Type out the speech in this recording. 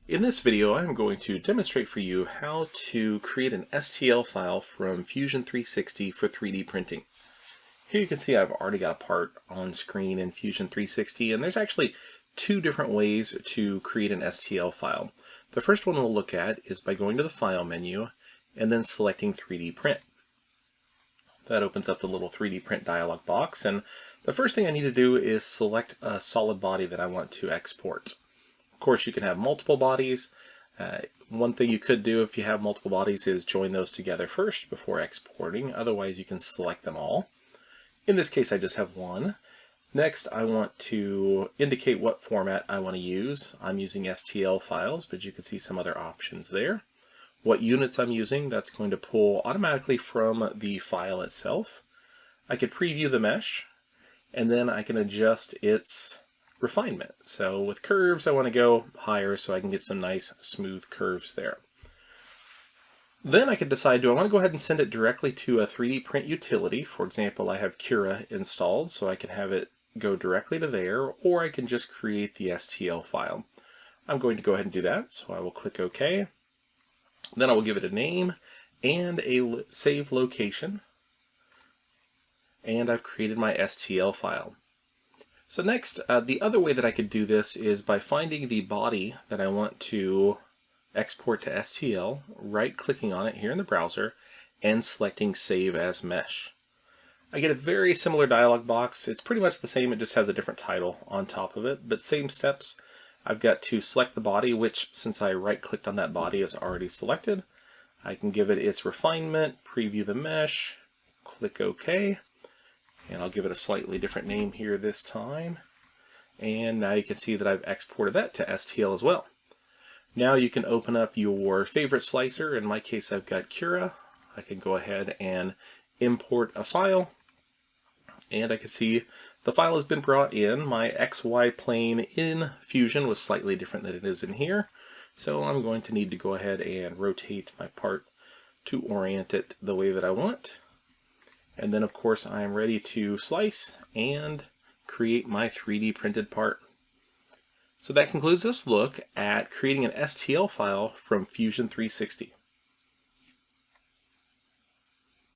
In this video, I'm going to demonstrate for you how to create an STL file from Fusion 360 for 3D printing. Here you can see I've already got a part on screen in Fusion 360, and there's actually two different ways to create an STL file. The first one we'll look at is by going to the File menu and then selecting 3D Print. That opens up the little 3D Print dialog box, and the first thing I need to do is select a solid body that I want to export. Of course, you can have multiple bodies. One thing you could do if you have multiple bodies is join those together first before exporting. Otherwise, you can select them all. In this case, I just have one. Next, I want to indicate what format I want to use. I'm using STL files, but you can see some other options there. What units I'm using, that's going to pull automatically from the file itself. I could preview the mesh, and then I can adjust its refinement. So with curves, I want to go higher so I can get some nice smooth curves there. Then I could decide, do I want to go ahead and send it directly to a 3D print utility? For example, I have Cura installed, so I can have it go directly to there, or I can just create the STL file. I'm going to go ahead and do that, so I will click OK. Then I will give it a name and a save location, and I've created my STL file. So next, the other way that I could do this is by finding the body that I want to export to STL, right-clicking on it here in the browser, and selecting Save as Mesh. I get a very similar dialog box. It's pretty much the same, it just has a different title on top of it, but same steps. I've got to select the body, which, since I right-clicked on that body, is already selected. I can give it its refinement, preview the mesh, click OK. And I'll give it a slightly different name here this time. And now you can see that I've exported that to STL as well. Now you can open up your favorite slicer. In my case, I've got Cura. I can go ahead and import a file. And I can see the file has been brought in. My XY plane in Fusion was slightly different than it is in here. So I'm going to need to go ahead and rotate my part to orient it the way that I want. And then, of course, I am ready to slice and create my 3D printed part. So that concludes this look at creating an STL file from Fusion 360.